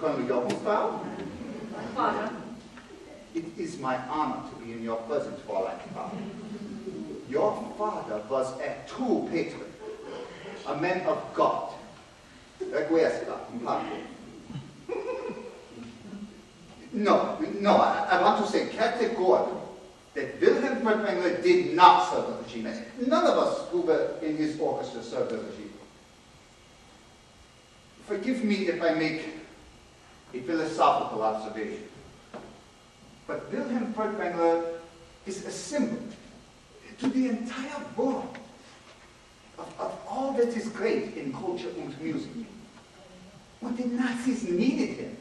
Colonel Jochensthal? Father. It is my honor to be in your presence, Fräulein Frau. Your father was a true patriot, a man of God. Requiesca, No, I want to say categorically that Wilhelm Furtwängler did not serve the regime. None of us who were in his orchestra served the regime. Forgive me if I make a philosophical observation, but Wilhelm Furtwängler is a symbol to the entire world of all that is great in culture and music. When the Nazis needed him,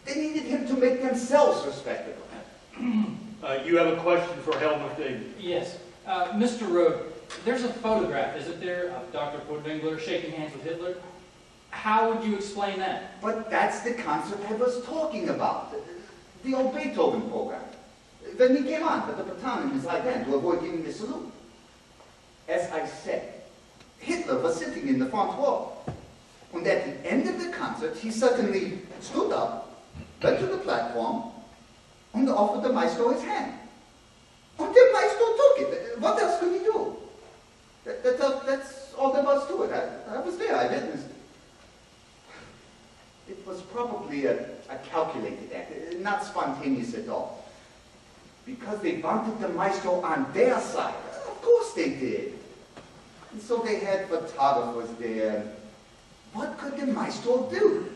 they needed him to make themselves respectable. You have a question for Helmut David. Yes. Mr. Rode, there's a photograph, isn't there, of Dr. Furtwängler shaking hands with Hitler? How would you explain that? But that's the concert I was talking about, the old Beethoven program. When he came on with the baton in his right hand to avoid giving the salute. As I said, Hitler was sitting in the front row. And at the end of the concert, he suddenly stood up, went to the platform, and offered the maestro his hand. And the maestro took it. What else could he do? That's all there was to it. I was there, I witnessed it. It was probably a calculated act, not spontaneous at all. Because they wanted the maestro on their side. Of course they did. And so they had photographers there. What could the maestro do?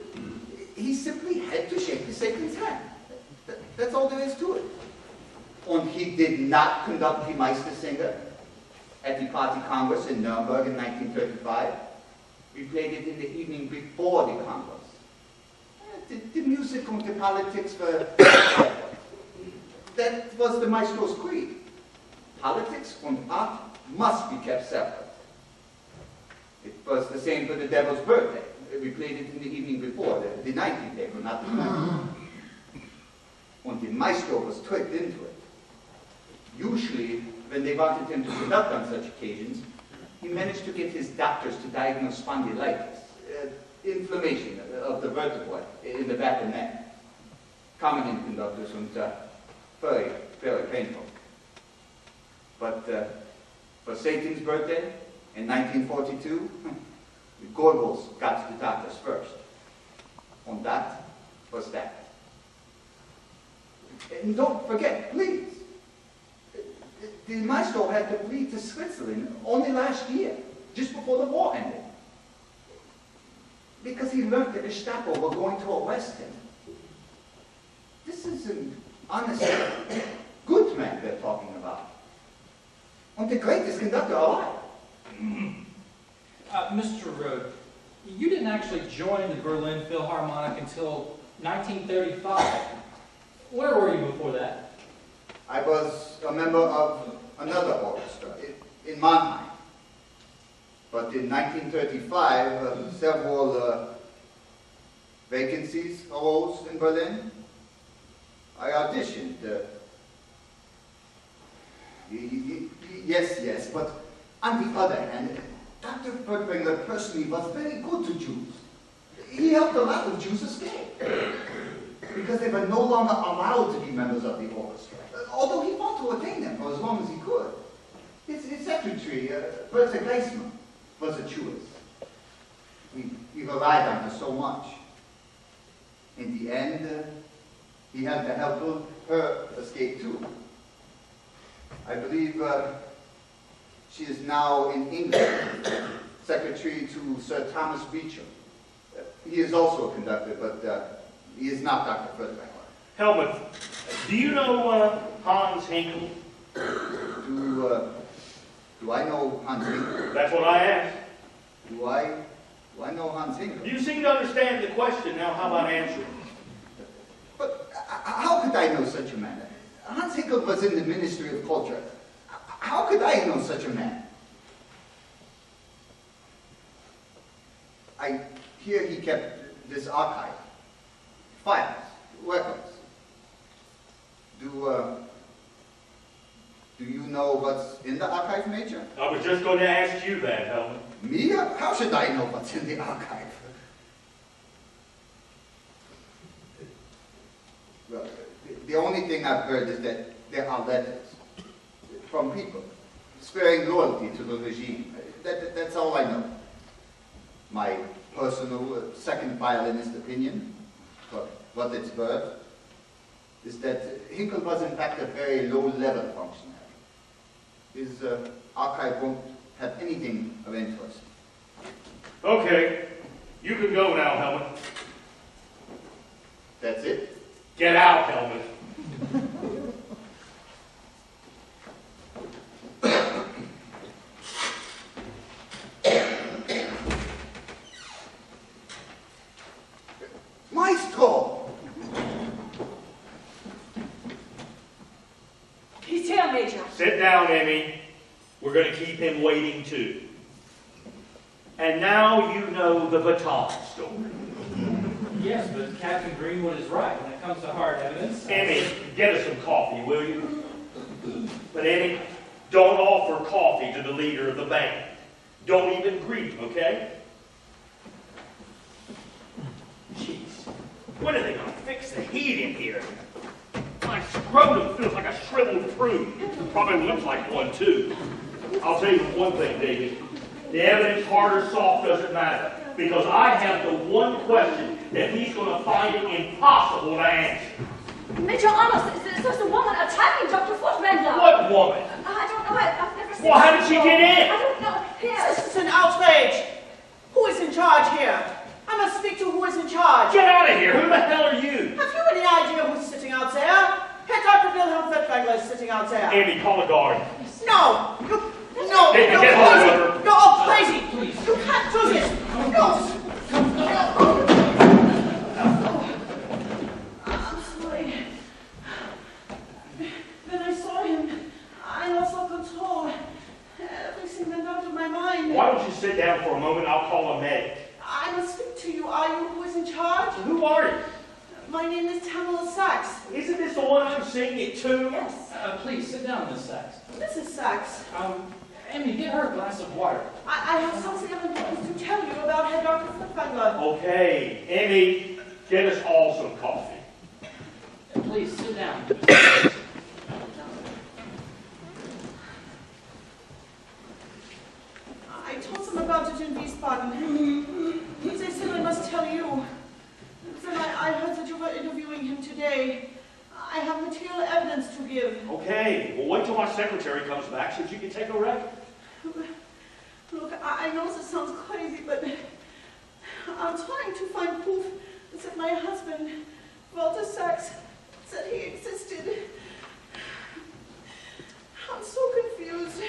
He simply had to shake the sacred's hand. That's all there is to it. And he did not conduct the Meistersinger at the Party Congress in Nuremberg in 1935. We played it in the evening before the Congress. The music and the politics were separate. That was the maestro's creed. Politics and art must be kept separate. It was the same for the Devil's Birthday. We played it in the evening before, the 19th April, not the 20th. And the maestro was tricked into it. Usually, when they wanted him to conduct on such occasions, he managed to get his doctors to diagnose spondylitis, inflammation of the vertebrae in the back of the neck. Common in conductors and very, very painful. But for Satan's birthday in 1942, the Goebbels got to the doctors first. And that was that. And don't forget, please, the maestro had to flee to Switzerland only last year, just before the war ended. Because he learned the Gestapo were going to arrest him. This is an honest, good man they're talking about. And the greatest conductor alive. Mr. Rode, you didn't actually join the Berlin Philharmonic until 1935. Where were you before that? I was a member of another orchestra in Mannheim. But in 1935, several vacancies arose in Berlin. I auditioned. Yes, but on the other hand, Dr. Furtwängler personally was very good to Jews. He helped a lot of Jews escape, because they were no longer allowed to be members of the orchestra, although he fought to attain them for as long as he could. His secretary, Bertha Gleisman, was a Jewess. He relied on her so much. In the end, he had to help her escape too. I believe she is now in England, secretary to Sir Thomas Beecham. He is also a conductor, but he is not Dr. Furtwängler. Helmut, do you know Hans Henkel? Do I know Hans Hinkel? That's what I asked. Do I know Hans Hinkel? You seem to understand the question. Now, how about answering? But how could I know such a man? Hans Hinkel was in the Ministry of Culture. How could I know such a man? I hear he kept this archive, files, records. Do you know what's in the archive, Major? I was just going to ask you that, Helmut. Me? How should I know what's in the archive? The only thing I've heard is that there are letters from people swearing loyalty to the regime. That's all I know. My personal second violinist opinion, for what it's worth, is that Hinkle was in fact a very low-level functionary. His archive won't have anything of interest. Okay, you can go now, Helmut. That's it? Get out, Helmut. Maestro! He's here, Major. Sit down, Emmy. We're going to keep him waiting, too. And now you know the baton story. Yes, but Captain Greenwood is right when it comes to hard evidence. Emmy, get us some coffee, will you? But Emmy, don't offer coffee to the leader of the band. Don't even greet him, okay? Jeez, when are they going to fix the heat in here? My scrotum feels like a shriveled fruit. Probably looks like one, too. I'll tell you one thing, David. The evidence, hard or soft, doesn't matter. Because I have the one question that he's going to find it impossible to answer. Major Arnold, there's a woman attacking Dr. Furtwängler. What woman? I don't know. I've never seen Well, how her did she before. get in? I don't know. Here. This is an outrage. Who is in charge here? I must speak to who is in charge. Get out of here! Who the hell are you? Have you any idea who's sitting out there? Head Dr. Wilhelm Furtwängler is sitting out there. Amy, call a guard. No! No! Hey, You're get crazy! hold of her. You're all crazy! Please. You can't do this! No! I'm sorry. When I saw him, I lost all control. Everything went out of my mind. Why don't you sit down for a moment? I'll call a medic. I must speak to you. Are you who is in charge? Who are you? My name is Tamala Sachs. Isn't this the one I'm singing it to? Yes. Please, sit down, Miss Sachs. Mrs. Sachs. Emmy, get her a glass of water. I have something of importance to tell you about Herr Dr. Furtwängler. Okay, Emmy, get us all some coffee. Please, sit down. I told them about it in Wiesbaden. But they said I must tell you. Then I heard that you were interviewing him today. I have material evidence to give. Okay, well wait till my secretary comes back so you can take a record. Look, I know this sounds crazy, but I'm trying to find proof that my husband, Walter Sachs, that he existed. I'm so confused.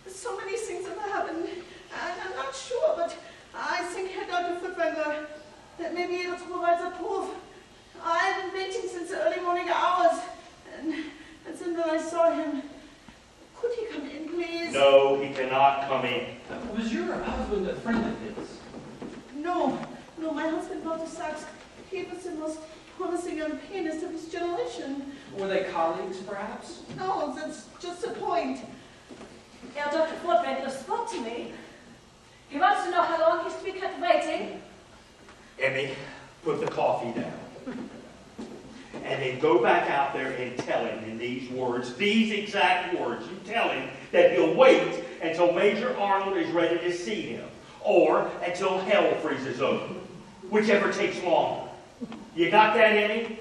So many things have happened, and I'm not sure, but I think Herr Dr. Furtwängler that may be able to provide the proof. I've been waiting since the early morning hours, and then when I saw him, could he come in, please? No, he cannot come in. Was your husband a friend of his? No, my husband, Walter Sachs, he was the most promising young pianist of his generation. Were they colleagues, perhaps? No, that's just the point. Yeah, Dr. Furtwängler spoke to me. He wants to know how long he's to be kept waiting. Emmy, put the coffee down. And then go back out there and tell him in these words, these exact words, you tell him that he'll wait until Major Arnold is ready to see him, or until hell freezes over, whichever takes longer. You got that, Emmy?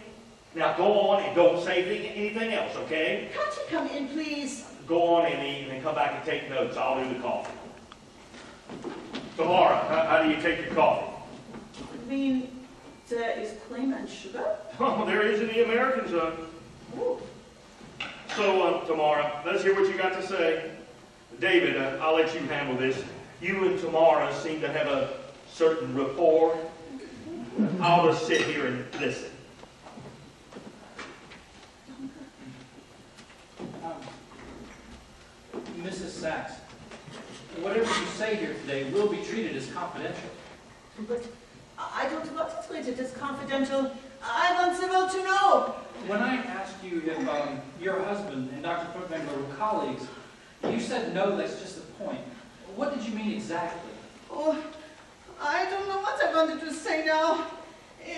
Now go on and don't say anything else, okay? Can't you come in, please? Go on, Emmy, and then come back and take notes. I'll do the coffee. Tamara, how do you take your coffee? You mean there is cream and sugar? Oh, there is in the American zone. Ooh. So, Tamara, let's hear what you got to say. David, I'll let you handle this. You and Tamara seem to have a certain rapport. I'll just sit here and listen. Mrs. Sachs, whatever you say here today will be treated as confidential. But I don't want it treated as confidential. I want the world to know. When I asked you if your husband and Dr. Furtwängler were colleagues, you said no, that's just the point. What did you mean exactly? Oh, I don't know what I wanted to say now.